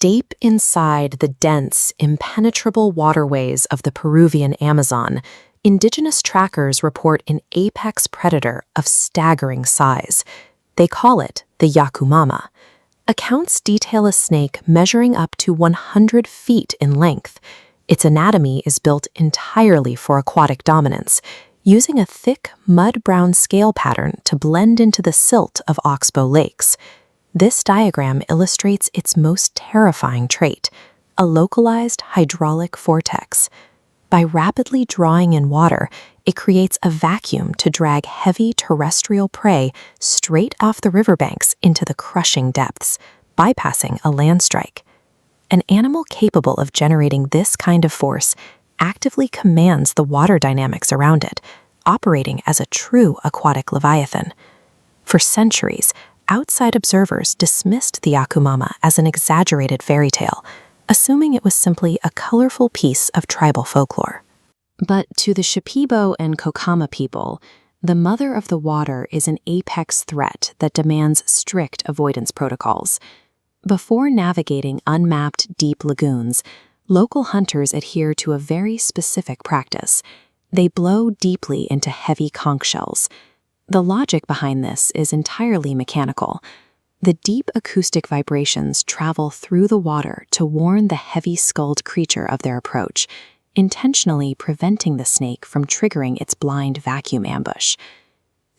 Deep inside the dense, impenetrable waterways of the Peruvian Amazon, indigenous trackers report an apex predator of staggering size. They call it the Yacumama. Accounts detail a snake measuring up to 100 feet in length. Its anatomy is built entirely for aquatic dominance, using a thick, mud-brown scale pattern to blend into the silt of oxbow lakes. This diagram illustrates its most terrifying trait, a localized hydraulic vortex. By rapidly drawing in water, it creates a vacuum to drag heavy terrestrial prey straight off the riverbanks into the crushing depths, bypassing a land strike. An animal capable of generating this kind of force actively commands the water dynamics around it, operating as a true aquatic leviathan. For centuries, outside observers dismissed the Yacumama as an exaggerated fairy tale, assuming it was simply a colorful piece of tribal folklore. But to the Shipibo and Kokama people, the mother of the water is an apex threat that demands strict avoidance protocols. Before navigating unmapped deep lagoons, local hunters adhere to a very specific practice. They blow deeply into heavy conch shells. The logic behind this is entirely mechanical. The deep acoustic vibrations travel through the water to warn the heavy-skulled creature of their approach, intentionally preventing the snake from triggering its blind vacuum ambush.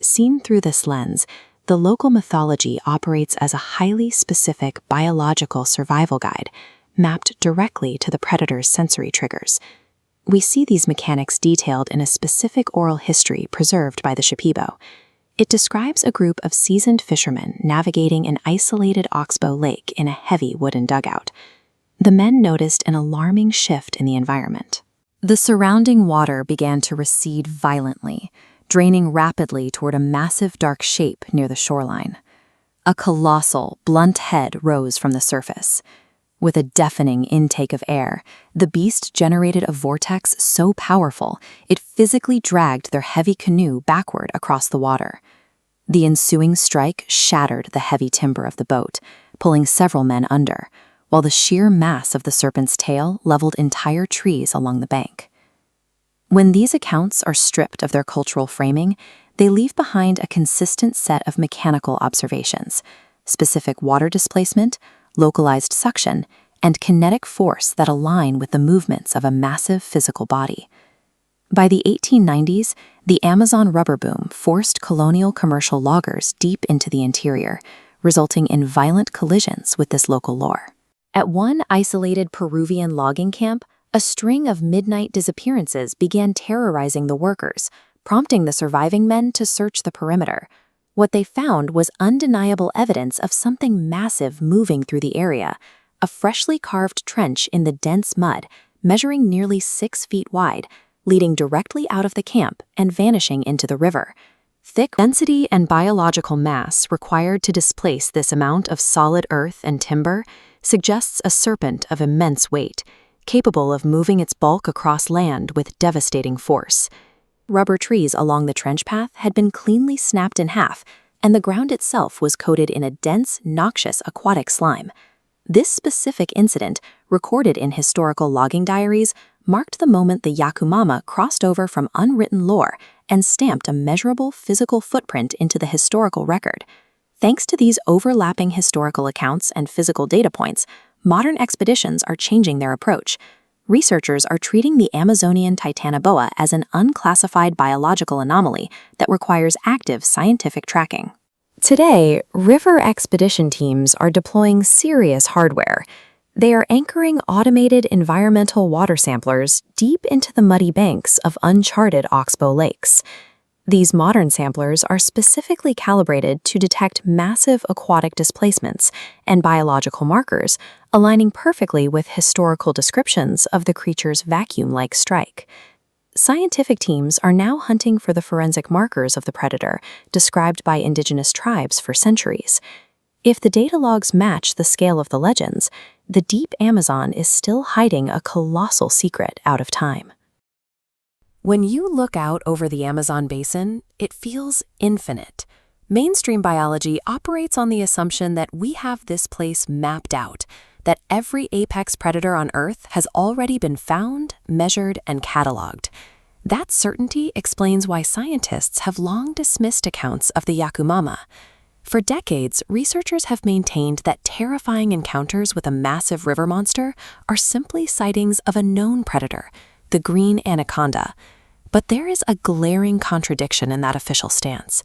Seen through this lens, the local mythology operates as a highly specific biological survival guide, mapped directly to the predator's sensory triggers. We see these mechanics detailed in a specific oral history preserved by the Shipibo. It describes a group of seasoned fishermen navigating an isolated oxbow lake in a heavy wooden dugout. The men noticed an alarming shift in the environment. The surrounding water began to recede violently, draining rapidly toward a massive dark shape near the shoreline. A colossal, blunt head rose from the surface. With a deafening intake of air, the beast generated a vortex so powerful it physically dragged their heavy canoe backward across the water. The ensuing strike shattered the heavy timber of the boat, pulling several men under, while the sheer mass of the serpent's tail leveled entire trees along the bank. When these accounts are stripped of their cultural framing, they leave behind a consistent set of mechanical observations: specific water displacement, localized suction, and kinetic force that align with the movements of a massive physical body. By the 1890s, the Amazon rubber boom forced colonial commercial loggers deep into the interior, resulting in violent collisions with this local lore. At one isolated Peruvian logging camp, a string of midnight disappearances began terrorizing the workers, prompting the surviving men to search the perimeter. What they found was undeniable evidence of something massive moving through the area, a freshly carved trench in the dense mud, measuring nearly 6 feet wide, leading directly out of the camp and vanishing into the river. Thick density and biological mass required to displace this amount of solid earth and timber suggests a serpent of immense weight, capable of moving its bulk across land with devastating force. Rubber trees along the trench path had been cleanly snapped in half, and the ground itself was coated in a dense, noxious aquatic slime. This specific incident, recorded in historical logging diaries, marked the moment the Yacumama crossed over from unwritten lore and stamped a measurable physical footprint into the historical record. Thanks to these overlapping historical accounts and physical data points, modern expeditions are changing their approach. Researchers are treating the Amazonian Titanoboa as an unclassified biological anomaly that requires active scientific tracking. Today, river expedition teams are deploying serious hardware. They are anchoring automated environmental water samplers deep into the muddy banks of uncharted oxbow lakes. These modern samplers are specifically calibrated to detect massive aquatic displacements and biological markers, aligning perfectly with historical descriptions of the creature's vacuum-like strike. Scientific teams are now hunting for the forensic markers of the predator, described by indigenous tribes for centuries. If the data logs match the scale of the legends, the deep Amazon is still hiding a colossal secret out of time. When you look out over the Amazon basin, it feels infinite. Mainstream biology operates on the assumption that we have this place mapped out, that every apex predator on Earth has already been found, measured, and cataloged. That certainty explains why scientists have long dismissed accounts of the Yacumama. For decades, researchers have maintained that terrifying encounters with a massive river monster are simply sightings of a known predator, the green anaconda. But there is a glaring contradiction in that official stance.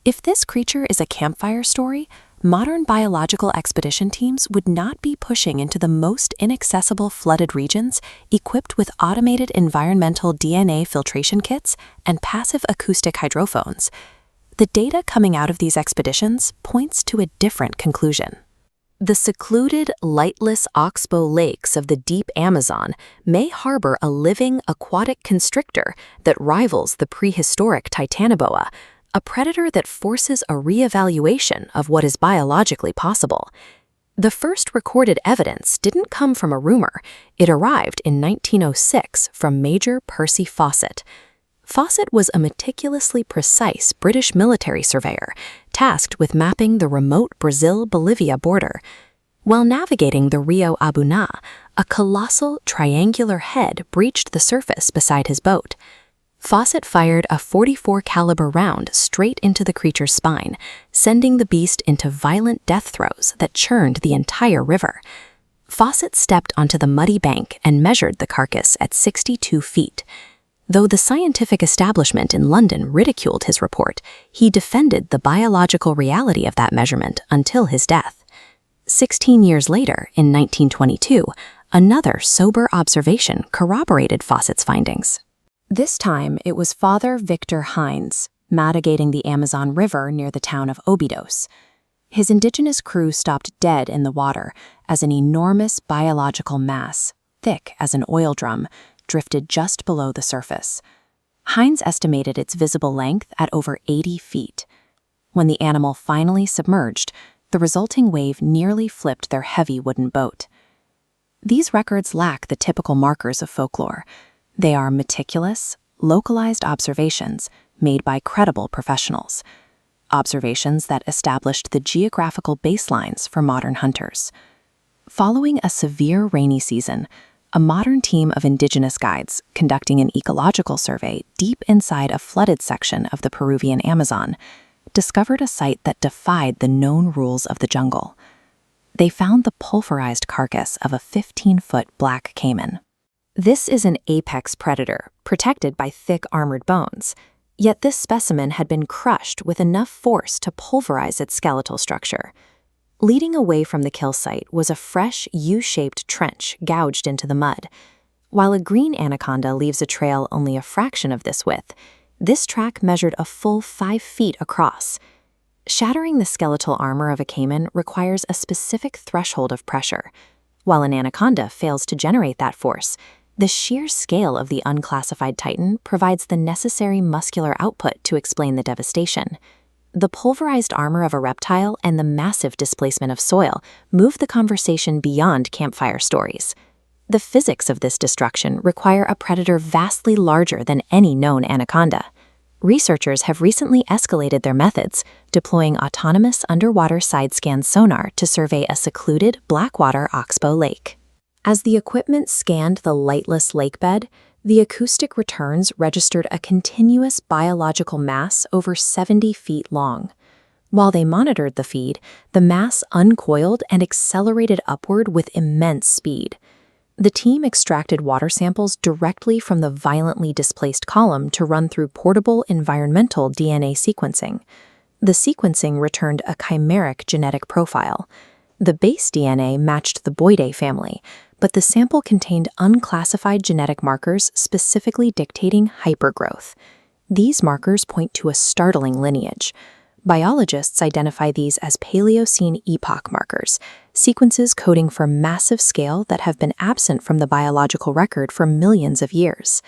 If this creature is a campfire story, modern biological expedition teams would not be pushing into the most inaccessible flooded regions equipped with automated environmental DNA filtration kits and passive acoustic hydrophones. The data coming out of these expeditions points to a different conclusion. The secluded, lightless oxbow lakes of the deep Amazon may harbor a living aquatic constrictor that rivals the prehistoric Titanoboa, a predator that forces a reevaluation of what is biologically possible. The first recorded evidence didn't come from a rumor. It arrived in 1906 from Major Percy Fawcett. Fawcett was a meticulously precise British military surveyor tasked with mapping the remote Brazil-Bolivia border. While navigating the Rio Abuna, a colossal triangular head breached the surface beside his boat. Fawcett fired a .44 caliber round straight into the creature's spine, sending the beast into violent death throes that churned the entire river. Fawcett stepped onto the muddy bank and measured the carcass at 62 feet. Though the scientific establishment in London ridiculed his report, he defended the biological reality of that measurement until his death. 16 years later, in 1922, another sober observation corroborated Fawcett's findings. This time, it was Father Victor Hines, mitigating the Amazon River near the town of Óbidos. His indigenous crew stopped dead in the water as an enormous biological mass, thick as an oil drum, drifted just below the surface. Hines estimated its visible length at over 80 feet. When the animal finally submerged, the resulting wave nearly flipped their heavy wooden boat. These records lack the typical markers of folklore. They are meticulous, localized observations made by credible professionals. Observations that established the geographical baselines for modern hunters. Following a severe rainy season, a modern team of indigenous guides conducting an ecological survey deep inside a flooded section of the Peruvian Amazon discovered a site that defied the known rules of the jungle. They found the pulverized carcass of a 15-foot black caiman. This is an apex predator, protected by thick armored bones. Yet this specimen had been crushed with enough force to pulverize its skeletal structure. Leading away from the kill site was a fresh U-shaped trench gouged into the mud. While a green anaconda leaves a trail only a fraction of this width, this track measured a full 5 feet across. Shattering the skeletal armor of a caiman requires a specific threshold of pressure. While an anaconda fails to generate that force, the sheer scale of the unclassified titan provides the necessary muscular output to explain the devastation. The pulverized armor of a reptile and the massive displacement of soil move the conversation beyond campfire stories. The physics of this destruction require a predator vastly larger than any known anaconda. Researchers have recently escalated their methods, deploying autonomous underwater side-scan sonar to survey a secluded blackwater oxbow lake. As the equipment scanned the lightless lakebed, the acoustic returns registered a continuous biological mass over 70 feet long. While they monitored the feed, the mass uncoiled and accelerated upward with immense speed. The team extracted water samples directly from the violently displaced column to run through portable environmental DNA sequencing. The sequencing returned a chimeric genetic profile. The base DNA matched the Boidae family, but the sample contained unclassified genetic markers specifically dictating hypergrowth. These markers point to a startling lineage. Biologists identify these as Paleocene epoch markers, sequences coding for massive scale that have been absent from the biological record for millions of years.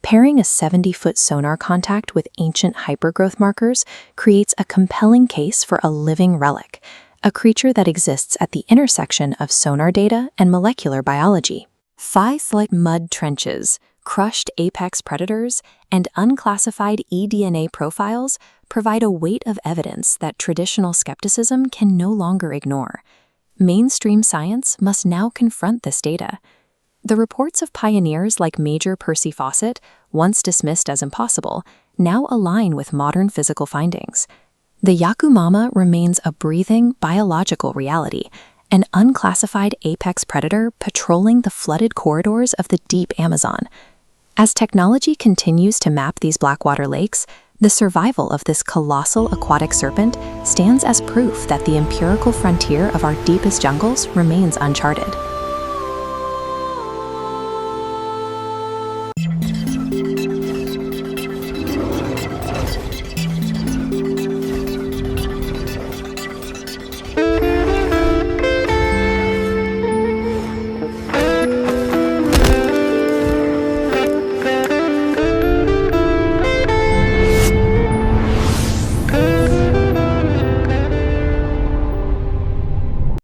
Pairing a 70-foot sonar contact with ancient hypergrowth markers creates a compelling case for a living relic, a creature that exists at the intersection of sonar data and molecular biology. Phi-slit mud trenches, crushed apex predators, and unclassified eDNA profiles provide a weight of evidence that traditional skepticism can no longer ignore. Mainstream science must now confront this data. The reports of pioneers like Major Percy Fawcett, once dismissed as impossible, now align with modern physical findings. The Yacumama remains a breathing biological reality, an unclassified apex predator patrolling the flooded corridors of the deep Amazon. As technology continues to map these blackwater lakes, the survival of this colossal aquatic serpent stands as proof that the empirical frontier of our deepest jungles remains uncharted.